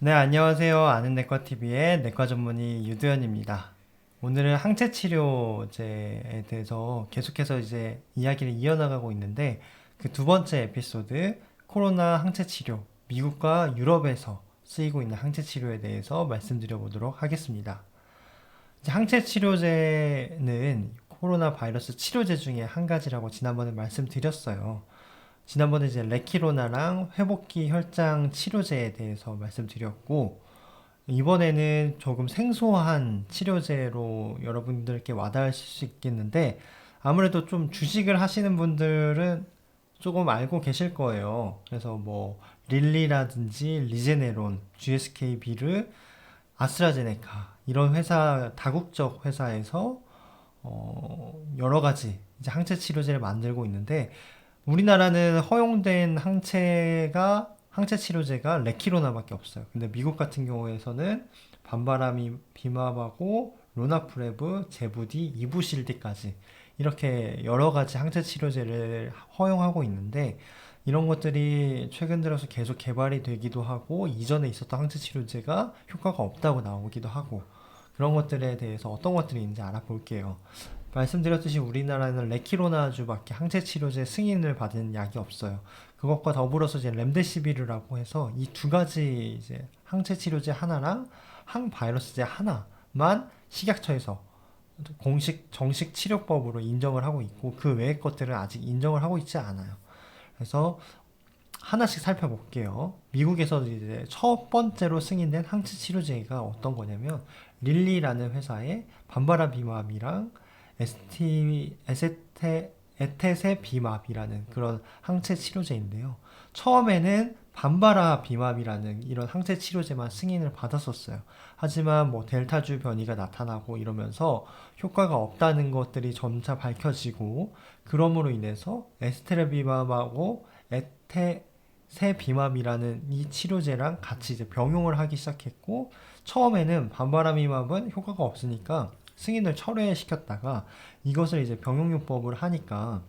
네, 안녕하세요. 아는 내과 TV의 내과 전문의 유두현입니다. 오늘은 항체 치료제에 대해서 계속해서 이제 이야기를 이어나가고 있는데 그 두 번째 에피소드 코로나 항체 치료, 미국과 유럽에서 쓰이고 있는 항체 치료에 대해서 말씀드려 보도록 하겠습니다. 이제 항체 치료제는 코로나 바이러스 치료제 중에 한 가지라고 지난번에 말씀드렸어요. 지난번에 이제 레키로나랑 회복기 혈장 치료제에 대해서 말씀드렸고, 이번에는 조금 생소한 치료제로 여러분들께 와닿으실 수 있겠는데, 아무래도 좀 주식을 하시는 분들은 조금 알고 계실 거예요. 그래서 뭐, 릴리라든지 리제네론, GSK, 비르, 아스트라제네카, 이런 회사, 다국적 회사에서 여러 가지 이제 항체 치료제를 만들고 있는데, 우리나라는 허용된 항체 치료제가 레키로나밖에 없어요. 근데 미국 같은 경우에서는 반바람이 비마하고 로나프레브, 제부디, 이부실디까지 이렇게 여러 가지 항체 치료제를 허용하고 있는데 이런 것들이 최근 들어서 계속 개발이 되기도 하고 이전에 있었던 항체 치료제가 효과가 없다고 나오기도 하고 그런 것들에 대해서 어떤 것들이 있는지 알아볼게요. 말씀드렸듯이 우리나라는 레키로나주밖에 항체 치료제 승인을 받은 약이 없어요. 그것과 더불어서 이제 렘데시비르라고 해서 이 두 가지 이제 항체 치료제 하나랑 항바이러스제 하나만 식약처에서 공식 정식 치료법으로 인정을 하고 있고 그 외의 것들은 아직 인정을 하고 있지 않아요. 그래서 하나씩 살펴볼게요. 미국에서 이제 첫 번째로 승인된 항체 치료제가 어떤 거냐면 릴리라는 회사의 반바라비마비랑 에테세비마비라는 그런 항체 치료제인데요. 처음에는 반바라비마비라는 이런 항체 치료제만 승인을 받았었어요. 하지만 뭐 델타주 변이가 나타나고 이러면서 효과가 없다는 것들이 점차 밝혀지고 그럼으로 인해서 에스테라비마하고 에테세비마비라는 이 치료제랑 같이 이제 병용을 하기 시작했고 처음에는 반바라비마브는 효과가 없으니까 승인을 철회시켰다가 이것을 이제 병용요법을 하니까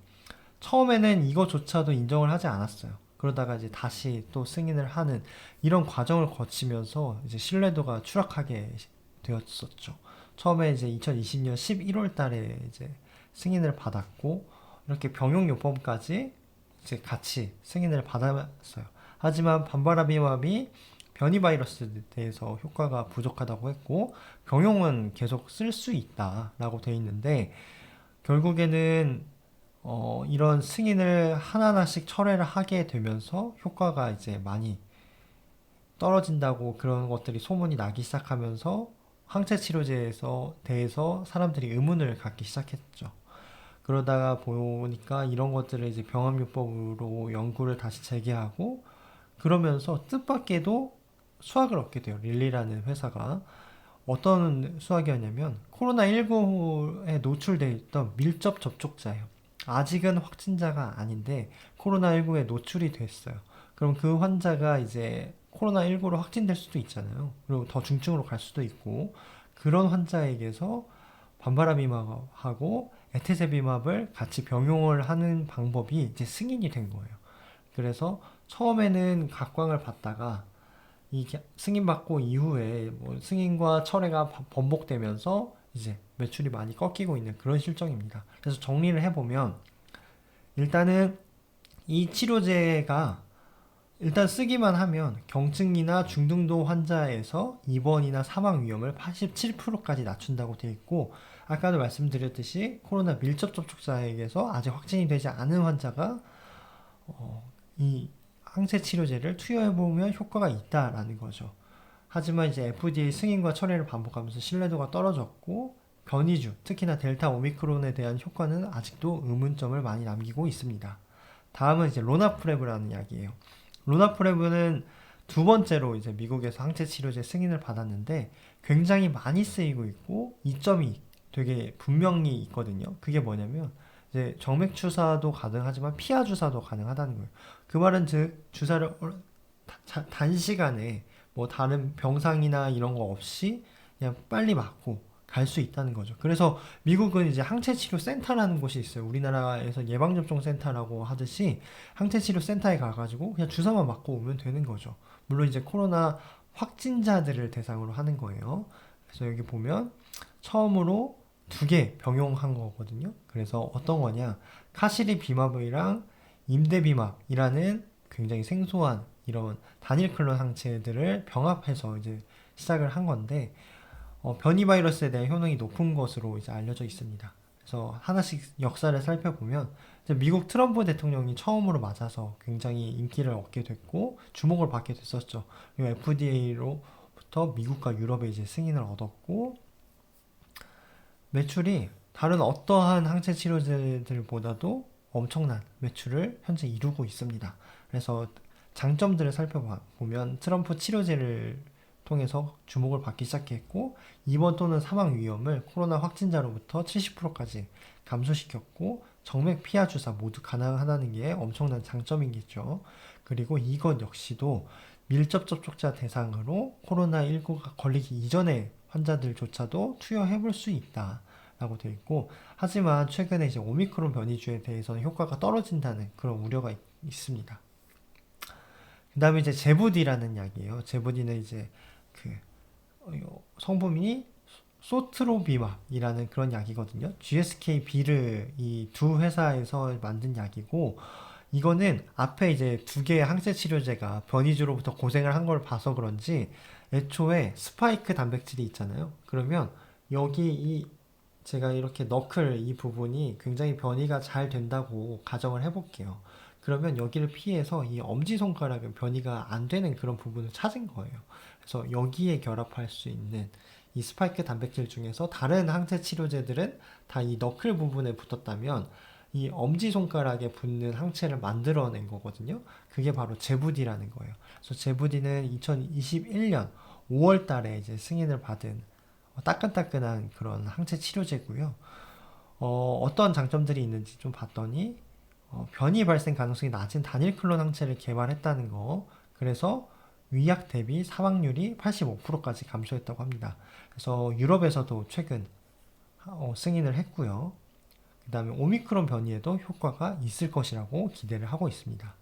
처음에는 이거조차도 인정을 하지 않았어요. 그러다가 이제 다시 또 승인을 하는 이런 과정을 거치면서 이제 신뢰도가 추락하게 되었었죠. 처음에 이제 2020년 11월 달에 이제 승인을 받았고 이렇게 병용요법까지 이제 같이 승인을 받았어요. 하지만 반바라비마비 변이 바이러스에 대해서 효과가 부족하다고 했고 병용은 계속 쓸 수 있다라고 돼 있는데 결국에는 이런 승인을 하나하나씩 철회를 하게 되면서 효과가 이제 많이 떨어진다고 그런 것들이 소문이 나기 시작하면서 항체 치료제에서 대해서 사람들이 의문을 갖기 시작했죠. 그러다가 보니까 이런 것들을 이제 병합요법으로 연구를 다시 재개하고 그러면서 뜻밖에도 수확을 얻게 돼요. 릴리라는 회사가. 어떤 수확이었냐면 코로나19에 노출되어 있던 밀접 접촉자예요. 아직은 확진자가 아닌데 코로나19에 노출이 됐어요. 그럼 그 환자가 이제 코로나19로 확진될 수도 있잖아요. 그리고 더 중증으로 갈 수도 있고 그런 환자에게서 반바라비마하고 에테세비맙을 같이 병용을 하는 방법이 이제 승인이 된 거예요. 그래서 처음에는 각광을 받다가 이 승인받고 이후에 뭐 승인과 철회가 번복되면서 이제 매출이 많이 꺾이고 있는 그런 실정입니다. 그래서 정리를 해보면 일단은 이 치료제가 일단 쓰기만 하면 경증이나 중등도 환자에서 입원이나 사망 위험을 87%까지 낮춘다고 되어 있고 아까도 말씀드렸듯이 코로나 밀접 접촉자에게서 아직 확진이 되지 않은 환자가 이 항체 치료제를 투여해보면 효과가 있다라는 거죠. 하지만 이제 FDA 승인과 철회를 반복하면서 신뢰도가 떨어졌고 변이주, 특히나 델타 오미크론에 대한 효과는 아직도 의문점을 많이 남기고 있습니다. 다음은 이제 로나프레브라는 약이에요. 로나프레브는 두 번째로 이제 미국에서 항체 치료제 승인을 받았는데 굉장히 많이 쓰이고 있고 이점이 되게 분명히 있거든요. 그게 뭐냐면 이제 정맥 주사도 가능하지만 피하 주사도 가능하다는 거예요. 그 말은 즉 주사를 단시간에 뭐 다른 병상이나 이런 거 없이 그냥 빨리 맞고 갈 수 있다는 거죠. 그래서 미국은 이제 항체치료센터라는 곳이 있어요. 우리나라에서 예방접종센터라고 하듯이 항체치료센터에 가가지고 그냥 주사만 맞고 오면 되는 거죠. 물론 이제 코로나 확진자들을 대상으로 하는 거예요. 그래서 여기 보면 처음으로 두 개 병용한 거거든요. 그래서 어떤 거냐? 카시리비마브이랑 임데비마이라는 굉장히 생소한 이런 단일 클론 항체들을 병합해서 이제 시작을 한 건데, 변이 바이러스에 대한 효능이 높은 것으로 이제 알려져 있습니다. 그래서 하나씩 역사를 살펴보면 이제 미국 트럼프 대통령이 처음으로 맞아서 굉장히 인기를 얻게 됐고 주목을 받게 됐었죠. 그리고 FDA로부터 미국과 유럽에 이제 승인을 얻었고, 매출이 다른 어떠한 항체 치료제들보다도 엄청난 매출을 현재 이루고 있습니다. 그래서 장점들을 살펴보면 트럼프 치료제를 통해서 주목을 받기 시작했고, 입원 또는 사망 위험을 코로나 확진자로부터 70%까지 감소시켰고, 정맥 피하 주사 모두 가능하다는 게 엄청난 장점이겠죠. 그리고 이것 역시도 밀접 접촉자 대상으로 코로나19가 걸리기 이전의 환자들조차도 투여해 볼 수 있다라고 되어 있고, 하지만 최근에 이제 오미크론 변이주에 대해서는 효과가 떨어진다는 그런 우려가 있습니다. 그 다음에 이제 제부디라는 약이에요. 제부디는 이제 그 성분이 소트로비마이라는 그런 약이거든요. GSK 비르 이 두 회사에서 만든 약이고, 이거는 앞에 이제 두 개의 항체 치료제가 변이주로부터 고생을 한 걸 봐서 그런지 애초에 스파이크 단백질이 있잖아요. 그러면 여기 이 제가 이렇게 너클 이 부분이 굉장히 변이가 잘 된다고 가정을 해볼게요. 그러면 여기를 피해서 이 엄지손가락은 변이가 안 되는 그런 부분을 찾은 거예요. 그래서 여기에 결합할 수 있는 이 스파이크 단백질 중에서 다른 항체 치료제들은 다 이 너클 부분에 붙었다면 이 엄지손가락에 붙는 항체를 만들어낸 거거든요. 그게 바로 제부디라는 거예요. 그래서 제부디는 2021년 5월 달에 이제 승인을 받은 따끈따끈한 그런 항체 치료제고요. 어떤 장점들이 있는지 좀 봤더니 변이 발생 가능성이 낮은 단일 클론 항체를 개발했다는 거. 그래서 위약 대비 사망률이 85%까지 감소했다고 합니다. 그래서 유럽에서도 최근 승인을 했고요. 그 다음에 오미크론 변이에도 효과가 있을 것이라고 기대를 하고 있습니다.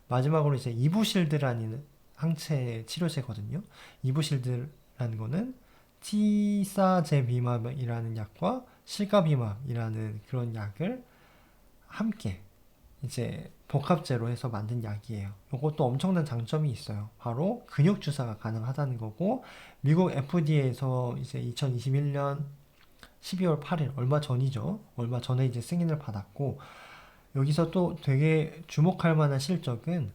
마지막으로 이제 이부실드라는 항체 치료제거든요. 이부실드라는 거는 티사제비맙이라는 약과 실가비맙이라는 그런 약을 함께 이제 복합제로 해서 만든 약이에요. 이것도 엄청난 장점이 있어요. 바로 근육 주사가 가능하다는 거고, 미국 FDA에서 이제 2021년 12월 8일 얼마 전이죠. 얼마 전에 이제 승인을 받았고, 여기서 또 되게 주목할 만한 실적은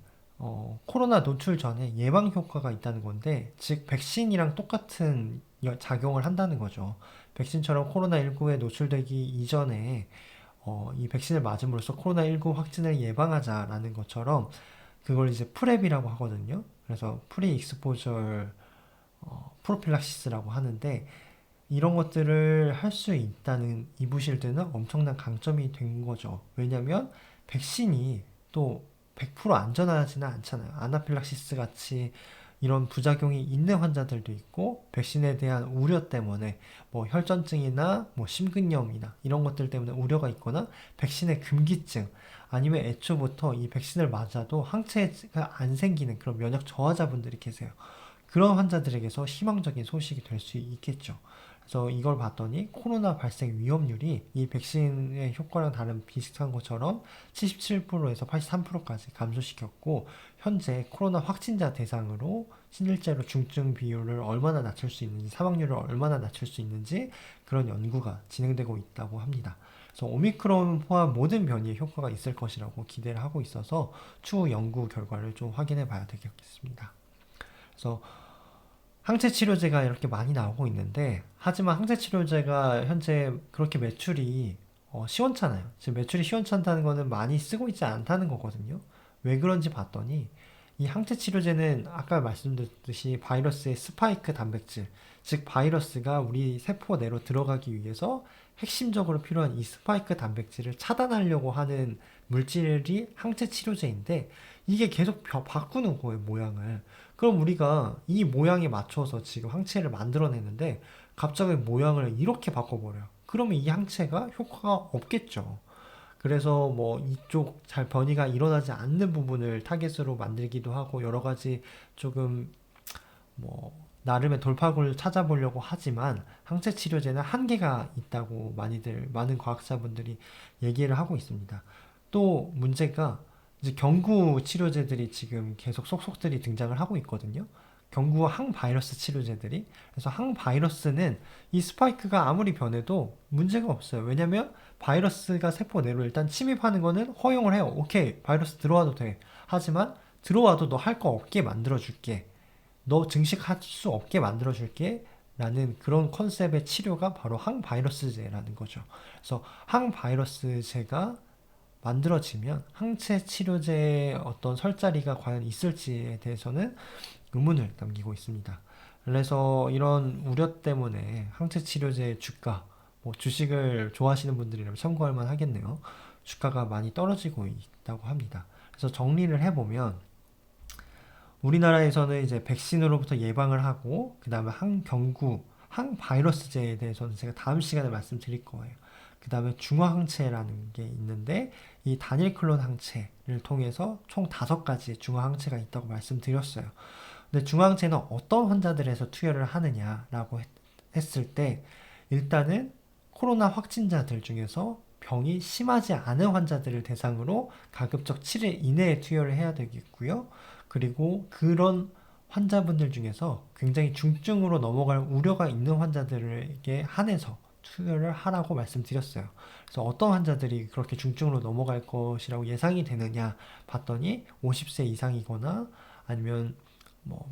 코로나 노출 전에 예방 효과가 있다는 건데, 즉 백신이랑 똑같은 작용을 한다는 거죠. 백신처럼 코로나19에 노출되기 이전에 이 백신을 맞음으로써 코로나19 확진을 예방하자라는 것처럼 그걸 이제 프랩이라고 하거든요. 그래서 프리 익스포저 프로필락시스라고 하는데, 이런 것들을 할 수 있다는 이부실드는 엄청난 강점이 된 거죠. 왜냐면 백신이 또 100% 안전하지는 않잖아요. 아나필락시스 같이 이런 부작용이 있는 환자들도 있고, 백신에 대한 우려 때문에 뭐 혈전증이나 뭐 심근염이나 이런 것들 때문에 우려가 있거나, 백신의 금기증, 아니면 애초부터 이 백신을 맞아도 항체가 안 생기는 그런 면역 저하자분들이 계세요. 그런 환자들에게서 희망적인 소식이 될 수 있겠죠. 그래서 이걸 봤더니 코로나 발생 위험률이 이 백신의 효과랑 다른 비슷한 것처럼 77%에서 83%까지 감소시켰고, 현재 코로나 확진자 대상으로 실제로 중증 비율을 얼마나 낮출 수 있는지, 사망률을 얼마나 낮출 수 있는지 그런 연구가 진행되고 있다고 합니다. 그래서 오미크론 포함 모든 변이에 효과가 있을 것이라고 기대를 하고 있어서 추후 연구 결과를 좀 확인해 봐야 되겠습니다. 그래서 항체 치료제가 이렇게 많이 나오고 있는데, 하지만 항체 치료제가 현재 그렇게 매출이 시원찮아요. 지금 매출이 시원찮다는 거는 많이 쓰고 있지 않다는 거거든요. 왜 그런지 봤더니 이 항체 치료제는 아까 말씀드렸듯이 바이러스의 스파이크 단백질, 즉 바이러스가 우리 세포 내로 들어가기 위해서 핵심적으로 필요한 이 스파이크 단백질을 차단하려고 하는 물질이 항체 치료제인데, 이게 계속 바꾸는 거예요, 모양을. 그럼 우리가 이 모양에 맞춰서 지금 항체를 만들어내는데 갑자기 모양을 이렇게 바꿔버려요. 그러면 이 항체가 효과가 없겠죠. 그래서 뭐 이쪽 잘 변이가 일어나지 않는 부분을 타겟으로 만들기도 하고, 여러 가지 조금 나름의 돌파구를 찾아보려고 하지만 항체 치료제는 한계가 있다고 많은 과학자분들이 얘기를 하고 있습니다. 또 문제가 이제 경구 치료제들이 지금 계속 속속들이 등장을 하고 있거든요. 경구 항바이러스 치료제들이. 그래서 항바이러스는 이 스파이크가 아무리 변해도 문제가 없어요. 왜냐면 바이러스가 세포 내로 일단 침입하는 거는 허용을 해요. 오케이, 바이러스 들어와도 돼. 하지만 들어와도 너 할 거 없게 만들어줄게. 너 증식할 수 없게 만들어줄게. 라는 그런 컨셉의 치료가 바로 항바이러스제라는 거죠. 그래서 항바이러스제가 만들어지면 항체 치료제의 어떤 설 자리가 과연 있을지에 대해서는 의문을 남기고 있습니다. 그래서 이런 우려 때문에 항체 치료제 주가, 주식을 좋아하시는 분들이라면 참고할 만 하겠네요. 주가가 많이 떨어지고 있다고 합니다. 그래서 정리를 해보면 우리나라에서는 이제 백신으로부터 예방을 하고 그 다음에 항경구, 항바이러스제에 대해서는 제가 다음 시간에 말씀드릴 거예요. 그 다음에 중화항체라는 게 있는데 이 단일 클론 항체를 통해서 총 5가지의 중화항체가 있다고 말씀드렸어요. 근데 중화항체는 어떤 환자들에서 투여를 하느냐라고 했을 때 일단은 코로나 확진자들 중에서 병이 심하지 않은 환자들을 대상으로 가급적 7일 이내에 투여를 해야 되겠고요. 그리고 그런 환자분들 중에서 굉장히 중증으로 넘어갈 우려가 있는 환자들에게 한해서 투여를 하라고 말씀드렸어요. 그래서 어떤 환자들이 그렇게 중증으로 넘어갈 것이라고 예상이 되느냐 봤더니 50세 이상이거나 아니면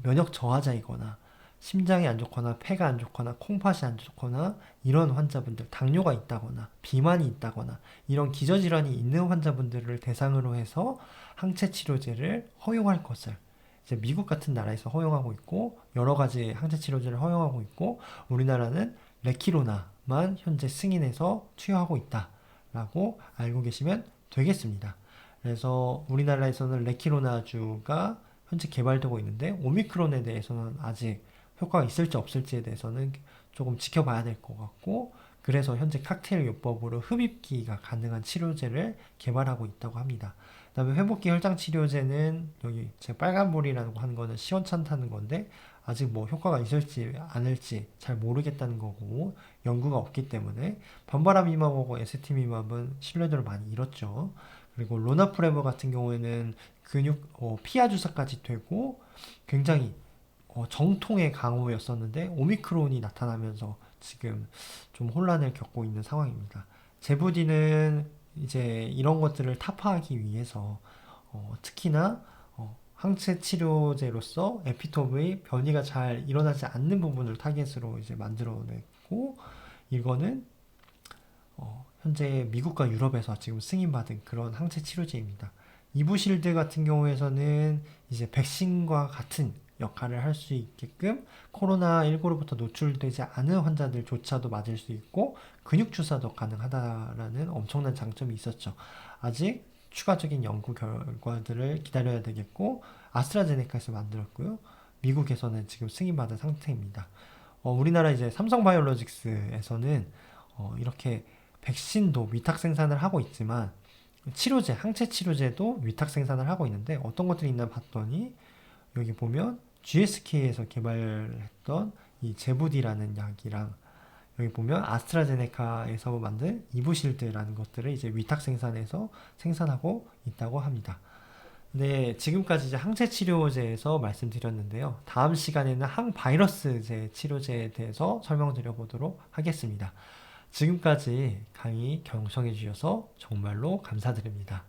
면역 저하자이거나 심장이 안 좋거나 폐가 안 좋거나 콩팥이 안 좋거나 이런 환자분들, 당뇨가 있다거나 비만이 있다거나 이런 기저질환이 있는 환자분들을 대상으로 해서 항체 치료제를 허용할 것을 이제 미국 같은 나라에서 허용하고 있고 여러 가지 항체 치료제를 허용하고 있고 우리나라는 레키로나만 현재 승인해서 투여하고 있다라고 알고 계시면 되겠습니다. 그래서 우리나라에서는 레키로나주가 현재 개발되고 있는데 오미크론에 대해서는 아직 효과가 있을지 없을지에 대해서는 조금 지켜봐야 될 것 같고 그래서 현재 칵테일 요법으로 흡입기가 가능한 치료제를 개발하고 있다고 합니다. 그 다음에 회복기 혈장 치료제는 여기 제가 빨간불이라고 하는 거는 시원찮다는 건데 아직 효과가 있을지 않을지 잘 모르겠다는 거고 연구가 없기 때문에 반바람이마하고 에세티미맙은 신뢰도를 많이 잃었죠. 그리고 로나프레버 같은 경우에는 피하 주사까지 되고 굉장히 정통의 강호였었는데 오미크론이 나타나면서 지금 좀 혼란을 겪고 있는 상황입니다. 제부디는 이제 이런 것들을 타파하기 위해서 특히나 항체 치료제로서 에피톱의 변이가 잘 일어나지 않는 부분을 타겟으로 이제 만들어냈고 이거는 현재 미국과 유럽에서 지금 승인받은 그런 항체 치료제입니다. 이부실드 같은 경우에서는 이제 백신과 같은 역할을 할 수 있게끔 코로나19로부터 노출되지 않은 환자들조차도 맞을 수 있고 근육 주사도 가능하다라는 엄청난 장점이 있었죠. 아직 추가적인 연구 결과들을 기다려야 되겠고 아스트라제네카에서 만들었고요. 미국에서는 지금 승인받은 상태입니다. 우리나라 이제 삼성바이오로직스에서는 이렇게 백신도 위탁 생산을 하고 있지만 치료제, 항체 치료제도 위탁 생산을 하고 있는데 어떤 것들이 있나 봤더니 여기 보면 GSK에서 개발했던 이 제부디라는 약이랑 여기 보면 아스트라제네카에서 만든 이부실드라는 것들을 이제 위탁 생산해서 생산하고 있다고 합니다. 네, 지금까지 이제 항체 치료제에서 말씀드렸는데요. 다음 시간에는 항바이러스제 치료제에 대해서 설명드려 보도록 하겠습니다. 지금까지 강의 경청해 주셔서 정말로 감사드립니다.